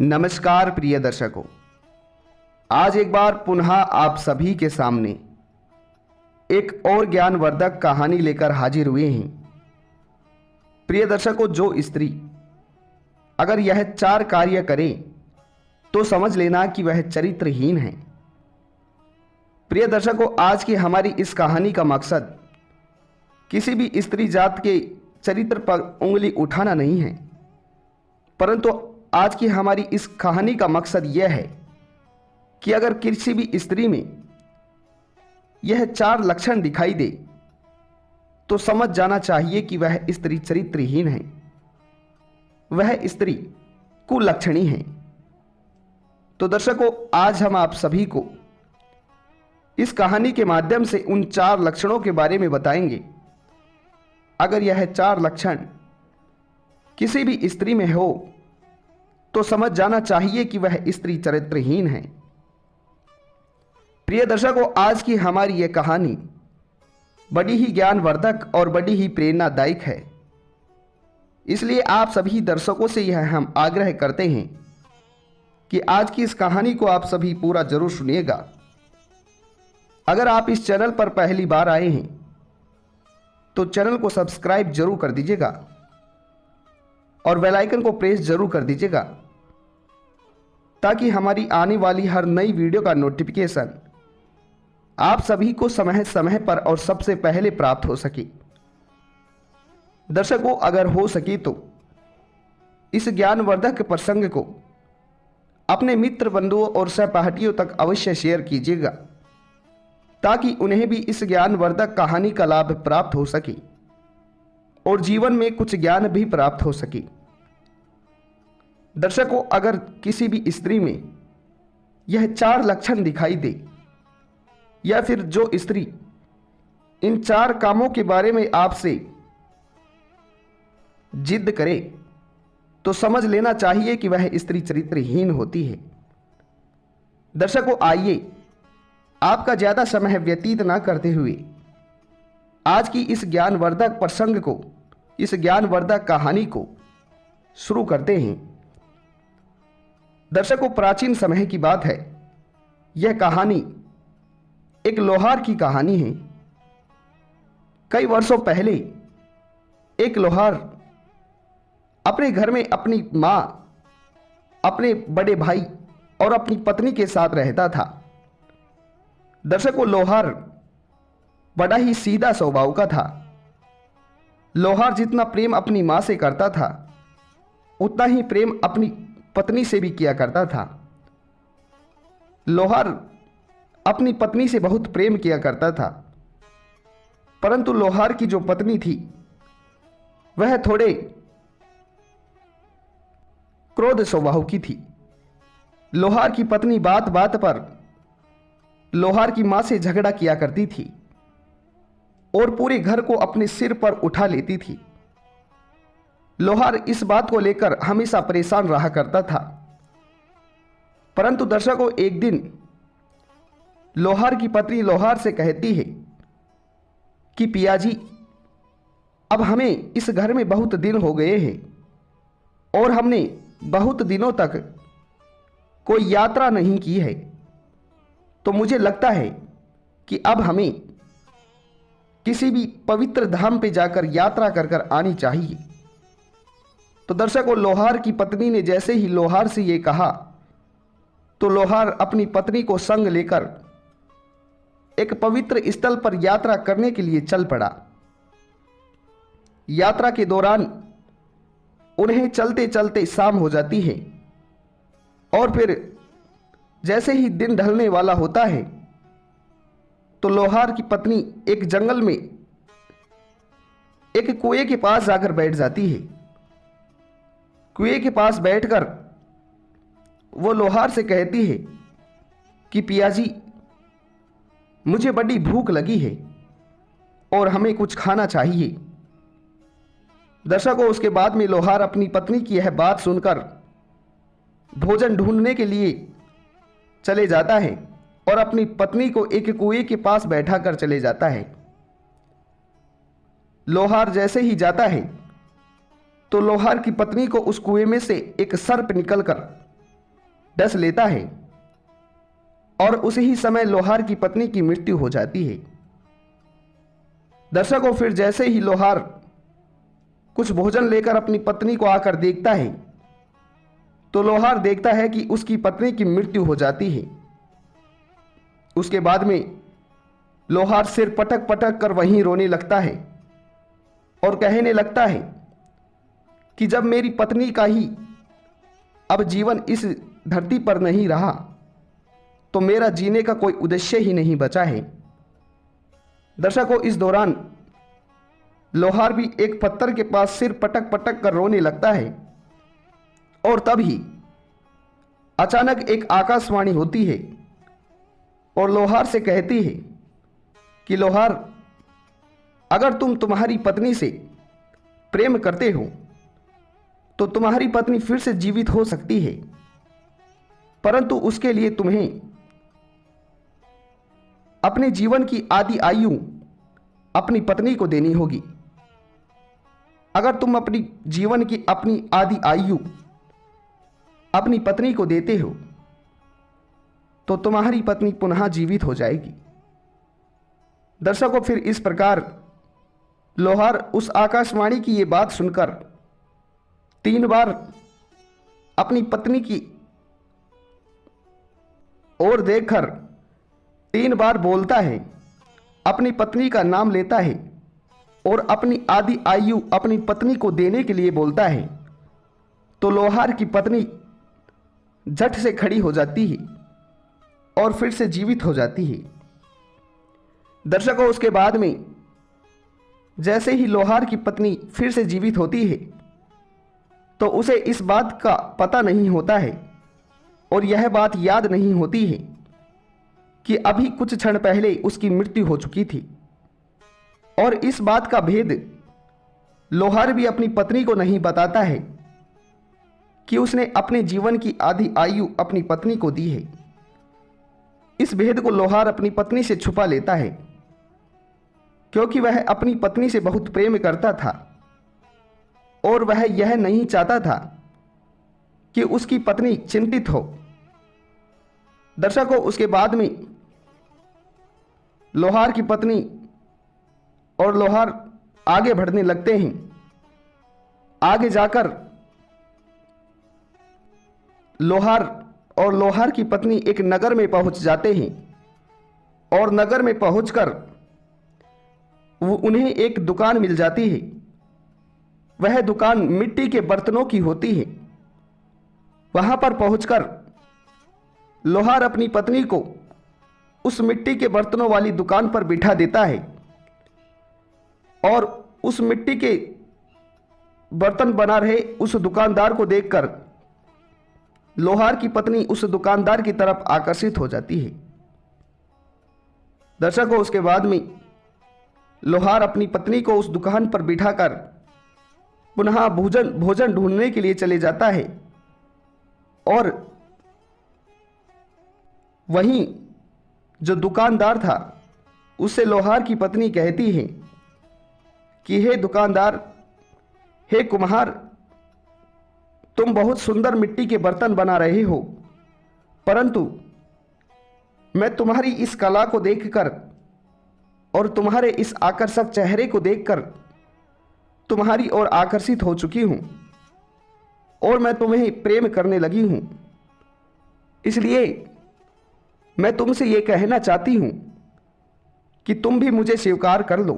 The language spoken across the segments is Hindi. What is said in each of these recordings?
नमस्कार प्रिय दर्शकों, आज एक बार पुनः आप सभी के सामने एक और ज्ञानवर्धक कहानी लेकर हाजिर हुए हैं। प्रिय दर्शकों, जो स्त्री अगर यह 4 कार्य करे तो समझ लेना कि वह चरित्रहीन है। प्रिय दर्शकों, आज की हमारी इस कहानी का मकसद किसी भी स्त्री जात के चरित्र पर उंगली उठाना नहीं है, परंतु आज की हमारी इस कहानी का मकसद यह है कि अगर किसी भी स्त्री में यह 4 लक्षण दिखाई दे तो समझ जाना चाहिए कि वह स्त्री चरित्रहीन है, वह स्त्री कुलक्षणी है। तो दर्शकों, आज हम आप सभी को इस कहानी के माध्यम से उन 4 लक्षणों के बारे में बताएंगे। अगर यह 4 लक्षण किसी भी स्त्री में हो तो समझ जाना चाहिए कि वह स्त्री चरित्रहीन है। प्रिय दर्शकों, आज की हमारी यह कहानी बड़ी ही ज्ञानवर्धक और बड़ी ही प्रेरणादायक है। इसलिए आप सभी दर्शकों से यह हम आग्रह करते हैं कि आज की इस कहानी को आप सभी पूरा जरूर सुनिएगा। अगर आप इस चैनल पर पहली बार आए हैं तो चैनल को सब्सक्राइब जरूर कर दीजिएगा और बेल आइकन को प्रेस जरूर कर दीजिएगा ताकि हमारी आने वाली हर नई वीडियो का नोटिफिकेशन आप सभी को समय समय पर और सबसे पहले प्राप्त हो सके। दर्शकों, अगर हो सके तो इस ज्ञानवर्धक प्रसंग को अपने मित्र, बंधुओं और सहपाठियों तक अवश्य शेयर कीजिएगा ताकि उन्हें भी इस ज्ञानवर्धक कहानी का लाभ प्राप्त हो सके और जीवन में कुछ ज्ञान भी प्राप्त हो सके। दर्शकों, अगर किसी भी स्त्री में यह 4 लक्षण दिखाई दे या फिर जो स्त्री इन 4 कामों के बारे में आपसे जिद करे तो समझ लेना चाहिए कि वह स्त्री चरित्रहीन होती है। दर्शकों, आइए आपका ज्यादा समय व्यतीत ना करते हुए आज की इस ज्ञानवर्धक प्रसंग को, इस ज्ञानवर्धक कहानी को शुरू करते हैं। दर्शकों, प्राचीन समय की बात है। यह कहानी एक लोहार की कहानी है। कई वर्षों पहले एक लोहार अपने घर में अपनी मां, अपने बड़े भाई और अपनी पत्नी के साथ रहता था। दर्शकों, लोहार बड़ा ही सीधा स्वभाव का था। लोहार जितना प्रेम अपनी मां से करता था उतना ही प्रेम अपनी पत्नी से भी किया करता था। लोहार अपनी पत्नी से बहुत प्रेम किया करता था, परंतु लोहार की जो पत्नी थी वह थोड़े क्रोध स्वभाव की थी। लोहार की पत्नी बात बात पर लोहार की मां से झगड़ा किया करती थी और पूरे घर को अपने सिर पर उठा लेती थी। लोहार इस बात को लेकर हमेशा परेशान रहा करता था। परंतु दर्शकों, एक दिन लोहार की पत्नी लोहार से कहती है कि पियाजी, अब हमें इस घर में बहुत दिन हो गए हैं और हमने बहुत दिनों तक कोई यात्रा नहीं की है, तो मुझे लगता है कि अब हमें किसी भी पवित्र धाम पे जाकर यात्रा कर कर आनी चाहिए। तो दर्शकों, लोहार की पत्नी ने जैसे ही लोहार से ये कहा तो लोहार अपनी पत्नी को संग लेकर एक पवित्र स्थल पर यात्रा करने के लिए चल पड़ा। यात्रा के दौरान उन्हें चलते चलते शाम हो जाती है और फिर जैसे ही दिन ढलने वाला होता है तो लोहार की पत्नी एक जंगल में एक कुएं के पास जाकर बैठ जाती है। कुएं के पास बैठकर वो लोहार से कहती है कि पियाजी, मुझे बड़ी भूख लगी है और हमें कुछ खाना चाहिए। दर्शकों, उसके बाद में लोहार अपनी पत्नी की यह बात सुनकर भोजन ढूंढने के लिए चले जाता है और अपनी पत्नी को एक कुएं के पास बैठा कर चले जाता है। लोहार जैसे ही जाता है तो लोहार की पत्नी को उस कुएं में से एक सर्प निकलकर डस लेता है और उसी ही समय लोहार की पत्नी की मृत्यु हो जाती है। दर्शकों, फिर जैसे ही लोहार कुछ भोजन लेकर अपनी पत्नी को आकर देखता है तो लोहार देखता है कि उसकी पत्नी की मृत्यु हो जाती है। उसके बाद में लोहार सिर पटक पटक कर वहीं रोने लगता है और कहने लगता है कि जब मेरी पत्नी का ही अब जीवन इस धरती पर नहीं रहा तो मेरा जीने का कोई उद्देश्य ही नहीं बचा है। दर्शकों, इस दौरान लोहार भी एक पत्थर के पास सिर पटक पटक कर रोने लगता है और तभी अचानक एक आकाशवाणी होती है और लोहार से कहती है कि लोहार, अगर तुम तुम्हारी पत्नी से प्रेम करते हो तो तुम्हारी पत्नी फिर से जीवित हो सकती है, परंतु उसके लिए तुम्हें अपने जीवन की आधी आयु अपनी पत्नी को देनी होगी। अगर तुम अपनी जीवन की अपनी आधी आयु अपनी पत्नी को देते हो तो तुम्हारी पत्नी पुनः जीवित हो जाएगी। दर्शकों, फिर इस प्रकार लोहार उस आकाशवाणी की ये बात सुनकर 3 बार अपनी पत्नी की ओर देखकर 3 बार बोलता है, अपनी पत्नी का नाम लेता है और अपनी आधी आयु अपनी पत्नी को देने के लिए बोलता है। तो लोहार की पत्नी झट से खड़ी हो जाती है और फिर से जीवित हो जाती है। दर्शकों, उसके बाद में जैसे ही लोहार की पत्नी फिर से जीवित होती है तो उसे इस बात का पता नहीं होता है और यह बात याद नहीं होती है कि अभी कुछ क्षण पहले उसकी मृत्यु हो चुकी थी। और इस बात का भेद लोहार भी अपनी पत्नी को नहीं बताता है कि उसने अपने जीवन की आधी आयु अपनी पत्नी को दी है। इस भेद को लोहार अपनी पत्नी से छुपा लेता है क्योंकि वह अपनी पत्नी से बहुत प्रेम करता था और वह यह नहीं चाहता था कि उसकी पत्नी चिंतित हो। दर्शकों, उसके बाद में लोहार की पत्नी और लोहार आगे बढ़ने लगते हैं। आगे जाकर लोहार और लोहार की पत्नी एक नगर में पहुंच जाते हैं और नगर में पहुंचकर उन्हें एक दुकान मिल जाती है। वह दुकान मिट्टी के बर्तनों की होती है। वहां पर पहुंचकर लोहार अपनी पत्नी को उस मिट्टी के बर्तनों वाली दुकान पर बिठा देता है और उस मिट्टी के बर्तन बना रहे उस दुकानदार को देखकर लोहार की पत्नी उस दुकानदार की तरफ आकर्षित हो जाती है। दर्शकों, उसके बाद में लोहार अपनी पत्नी को उस दुकान पर बिठाकर पुनः भोजन ढूंढने के लिए चले जाता है और वहीं जो दुकानदार था उससे लोहार की पत्नी कहती है कि हे दुकानदार, हे कुम्हार, तुम बहुत सुंदर मिट्टी के बर्तन बना रहे हो, परंतु मैं तुम्हारी इस कला को देखकर और तुम्हारे इस आकर्षक चेहरे को देखकर तुम्हारी ओर आकर्षित हो चुकी हूं और मैं तुम्हें प्रेम करने लगी हूं। इसलिए मैं तुमसे ये कहना चाहती हूं कि तुम भी मुझे स्वीकार कर लो,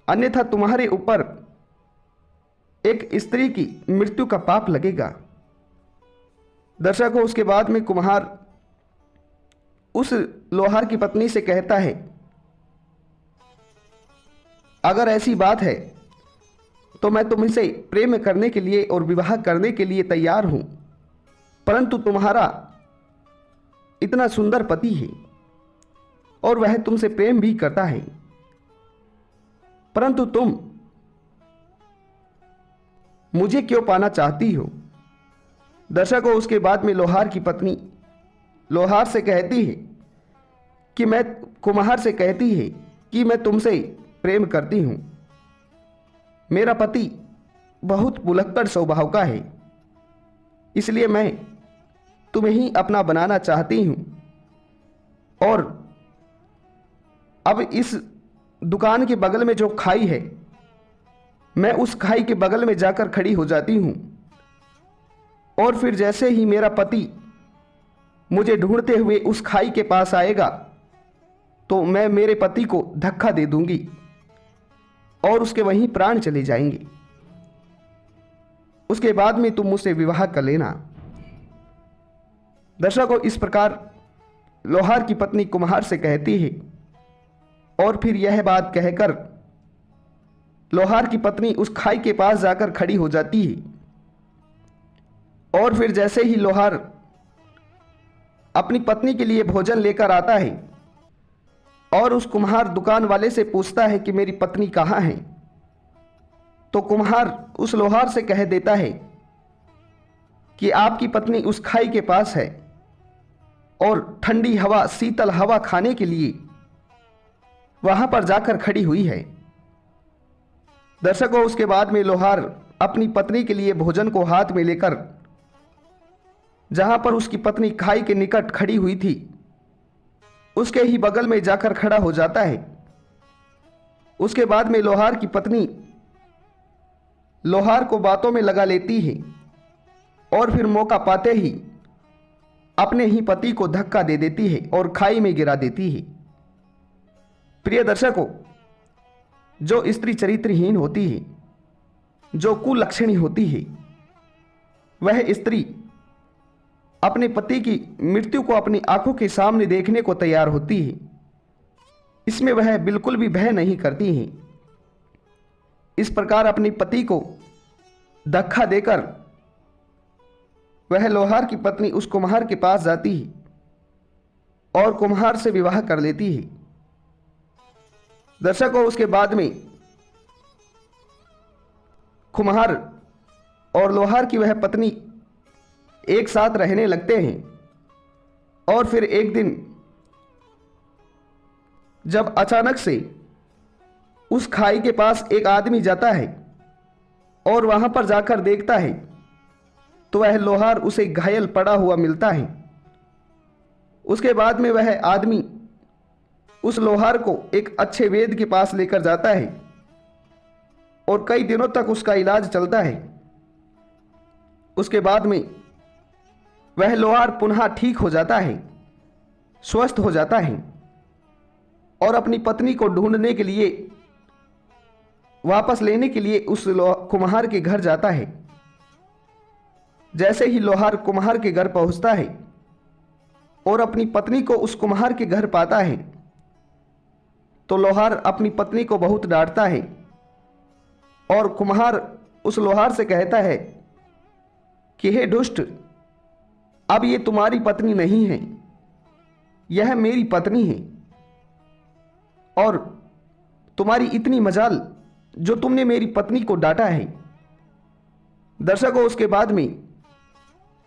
अन्यथा तुम्हारे ऊपर एक स्त्री की मृत्यु का पाप लगेगा। दर्शकों, उसके बाद में कुम्हार उस लोहार की पत्नी से कहता है, अगर ऐसी बात है तो मैं तुमसे प्रेम करने के लिए और विवाह करने के लिए तैयार हूं, परंतु तुम्हारा इतना सुंदर पति है और वह तुमसे प्रेम भी करता है, परंतु तुम मुझे क्यों पाना चाहती हो। दर्शकों, उसके बाद में लोहार की पत्नी लोहार से कहती है कि मैं कुम्हार से कहती है कि मैं तुमसे प्रेम करती हूं। मेरा पति बहुत भुलक्कड़ स्वभाव का है, इसलिए मैं तुम्हें ही अपना बनाना चाहती हूँ। और अब इस दुकान के बगल में जो खाई है, मैं उस खाई के बगल में जाकर खड़ी हो जाती हूँ। और फिर जैसे ही मेरा पति मुझे ढूंढते हुए उस खाई के पास आएगा, तो मैं मेरे पति को धक्का दे दूंगी और उसके वहीं प्राण चले जाएंगे। उसके बाद में तुम मुझसे विवाह कर लेना। दर्शकों, इस प्रकार लोहार की पत्नी कुम्हार से कहती है और फिर यह बात कहकर लोहार की पत्नी उस खाई के पास जाकर खड़ी हो जाती है। और फिर जैसे ही लोहार अपनी पत्नी के लिए भोजन लेकर आता है और उस कुम्हार दुकान वाले से पूछता है कि मेरी पत्नी कहाँ है, तो कुम्हार उस लोहार से कह देता है कि आपकी पत्नी उस खाई के पास है और ठंडी हवा, शीतल हवा खाने के लिए वहां पर जाकर खड़ी हुई है। दर्शकों, उसके बाद में लोहार अपनी पत्नी के लिए भोजन को हाथ में लेकर जहां पर उसकी पत्नी खाई के निकट खड़ी हुई थी, उसके ही बगल में जाकर खड़ा हो जाता है। उसके बाद में लोहार की पत्नी लोहार को बातों में लगा लेती है और फिर मौका पाते ही अपने ही पति को धक्का दे देती है और खाई में गिरा देती है। प्रिय दर्शकों, जो स्त्री चरित्रहीन होती है, जो कुलक्षणी होती है, वह स्त्री अपने पति की मृत्यु को अपनी आंखों के सामने देखने को तैयार होती है। इसमें वह बिल्कुल भी भय नहीं करती है। इस प्रकार अपने पति को धक्का देकर वह लोहार की पत्नी उस कुम्हार के पास जाती है और कुम्हार से विवाह कर लेती है। दर्शकों, उसके बाद में कुम्हार और लोहार की वह पत्नी एक साथ रहने लगते हैं। और फिर एक दिन जब अचानक से उस खाई के पास एक आदमी जाता है और वहां पर जाकर देखता है, तो वह लोहार उसे घायल पड़ा हुआ मिलता है। उसके बाद में वह आदमी उस लोहार को एक अच्छे वैद्य के पास लेकर जाता है और कई दिनों तक उसका इलाज चलता है। उसके बाद में वह लोहार पुनः ठीक हो जाता है, स्वस्थ हो जाता है और अपनी पत्नी को ढूंढने के लिए, वापस लेने के लिए उस कुम्हार के घर जाता है। जैसे ही लोहार कुम्हार के घर पहुंचता है और अपनी पत्नी को उस कुम्हार के घर पाता है, तो लोहार अपनी पत्नी को बहुत डांटता है और कुम्हार उस लोहार से कहता है कि हे दुष्ट, अब ये तुम्हारी पत्नी नहीं है, यह मेरी पत्नी है और तुम्हारी इतनी मजाल जो तुमने मेरी पत्नी को डांटा है। दर्शकों, उसके बाद में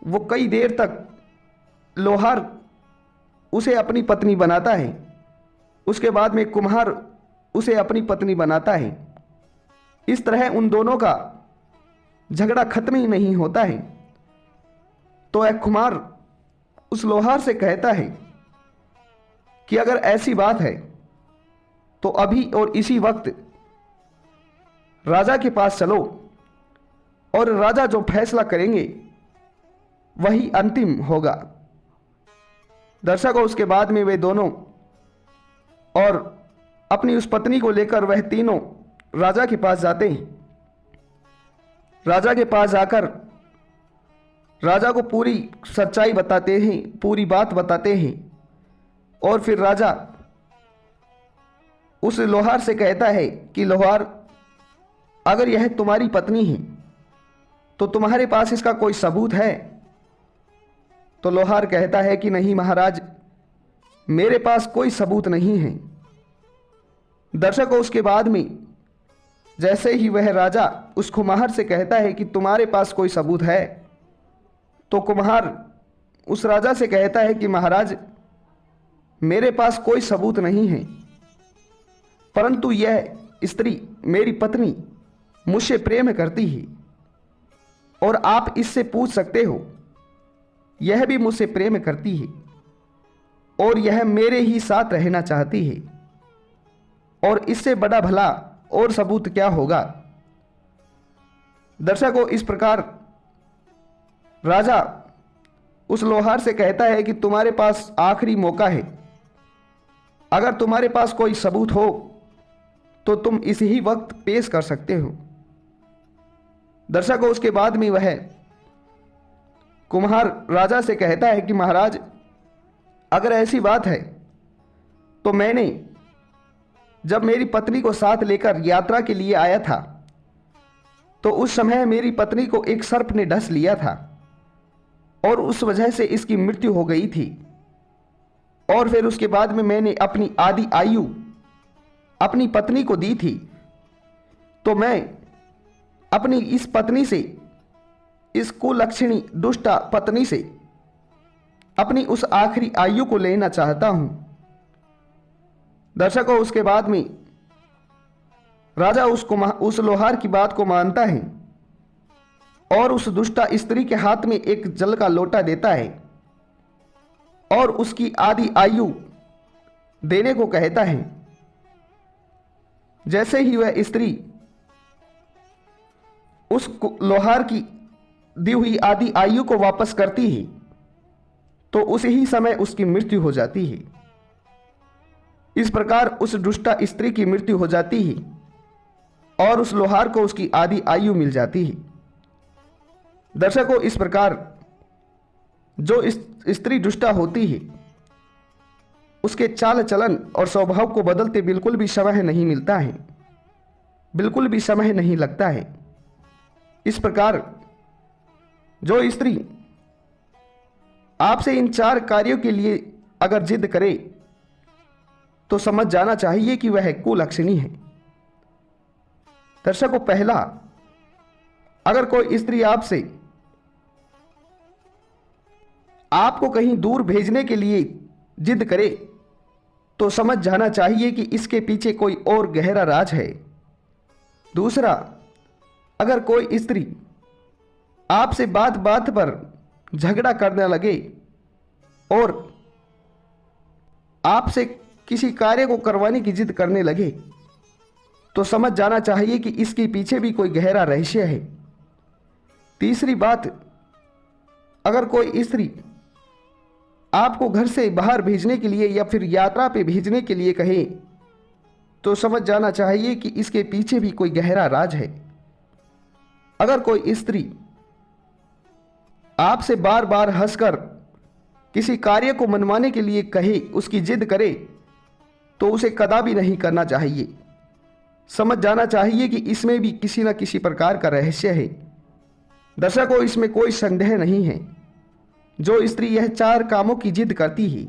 वो कई देर तक लोहार उसे अपनी पत्नी बनाता है। उसके बाद में कुम्हार उसे अपनी पत्नी बनाता है। इस तरह उन दोनों का झगड़ा खत्म ही नहीं होता है। तो वह कुम्हार उस लोहार से कहता है कि अगर ऐसी बात है तो अभी और इसी वक्त राजा के पास चलो और राजा जो फैसला करेंगे वही अंतिम होगा। दर्शकों, उसके बाद में वे दोनों और अपनी उस पत्नी को लेकर वह तीनों राजा के पास जाते हैं। राजा के पास जाकर राजा को पूरी सच्चाई बताते हैं, पूरी बात बताते हैं और फिर राजा उस लोहार से कहता है कि लोहार, अगर यह तुम्हारी पत्नी है तो तुम्हारे पास इसका कोई सबूत है? तो लोहार कहता है कि नहीं महाराज, मेरे पास कोई सबूत नहीं है। दर्शकों, उसके बाद में जैसे ही वह राजा उस कुम्हार से कहता है कि तुम्हारे पास कोई सबूत है, तो कुम्हार उस राजा से कहता है कि महाराज, मेरे पास कोई सबूत नहीं है, परंतु यह स्त्री मेरी पत्नी मुझसे प्रेम करती है और आप इससे पूछ सकते हो यह भी मुझसे प्रेम करती है और यह मेरे ही साथ रहना चाहती है, और इससे बड़ा भला और सबूत क्या होगा। दर्शकों, इस प्रकार राजा उस लोहार से कहता है कि तुम्हारे पास आखिरी मौका है, अगर तुम्हारे पास कोई सबूत हो तो तुम इसी वक्त पेश कर सकते हो। दर्शकों, उसके बाद में वह कुम्हार राजा से कहता है कि महाराज, अगर ऐसी बात है तो मैंने जब मेरी पत्नी को साथ लेकर यात्रा के लिए आया था तो उस समय मेरी पत्नी को एक सर्प ने डस लिया था और उस वजह से इसकी मृत्यु हो गई थी, और फिर उसके बाद में मैंने अपनी आधी आयु अपनी पत्नी को दी थी। तो मैं अपनी इस पत्नी से, इस कुलक्षणी दुष्टा पत्नी से अपनी उस आखिरी आयु को लेना चाहता हूं। दर्शकों, उसके बाद में राजा उस लोहार की बात को मानता है और उस दुष्टा स्त्री के हाथ में एक जल का लोटा देता है और उसकी आधी आयु देने को कहता है। जैसे ही वह स्त्री उस लोहार की दी हुई आधी आयु को वापस करती है तो उसी ही समय उसकी मृत्यु हो जाती है। इस प्रकार उस दुष्टा स्त्री की मृत्यु हो जाती है और उस लोहार को उसकी आधी आयु मिल जाती है। दर्शकों, इस प्रकार जो स्त्री दुष्टा होती है उसके चाल चलन और स्वभाव को बदलते बिल्कुल भी समय नहीं मिलता है, बिल्कुल भी समय नहीं लगता है। इस प्रकार जो स्त्री आपसे इन 4 कार्यों के लिए अगर जिद करे तो समझ जाना चाहिए कि वह कुलक्षणी है। दर्शकों, पहला, अगर कोई स्त्री आपसे आपको कहीं दूर भेजने के लिए जिद करे तो समझ जाना चाहिए कि इसके पीछे कोई और गहरा राज है। दूसरा, अगर कोई स्त्री आपसे बात बात पर झगड़ा करने लगे और आपसे किसी कार्य को करवाने की जिद करने लगे तो समझ जाना चाहिए कि इसके पीछे भी कोई गहरा रहस्य है। तीसरी बात, अगर कोई स्त्री आपको घर से बाहर भेजने के लिए या फिर यात्रा पे भेजने के लिए कहे तो समझ जाना चाहिए कि इसके पीछे भी कोई गहरा राज है। अगर कोई स्त्री आपसे बार बार हंसकर किसी कार्य को मनवाने के लिए कहे, उसकी जिद करे, तो उसे कदापि नहीं करना चाहिए। समझ जाना चाहिए कि इसमें भी किसी न किसी प्रकार का रहस्य है। दर्शकों, इसमें कोई संदेह नहीं है, जो स्त्री यह 4 कामों की जिद करती है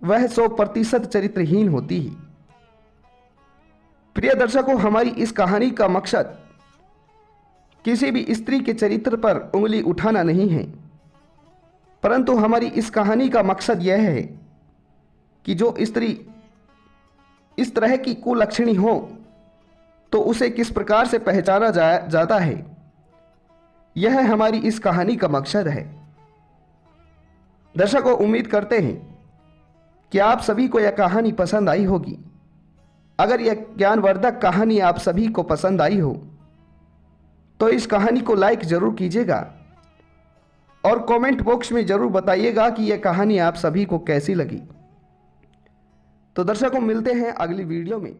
वह 100% चरित्रहीन होती है। प्रिय दर्शकों, हमारी इस कहानी का मकसद किसी भी स्त्री के चरित्र पर उंगली उठाना नहीं है, परंतु हमारी इस कहानी का मकसद यह है कि जो स्त्री इस तरह की कुलक्षणी हो तो उसे किस प्रकार से पहचाना जाता है, यह हमारी इस कहानी का मकसद है। दर्शकों, उम्मीद करते हैं कि आप सभी को यह कहानी पसंद आई होगी। अगर यह ज्ञानवर्धक कहानी आप सभी को पसंद आई हो तो इस कहानी को लाइक जरूर कीजिएगा और कमेंट बॉक्स में जरूर बताइएगा कि यह कहानी आप सभी को कैसी लगी। तो दर्शकों, मिलते हैं अगली वीडियो में।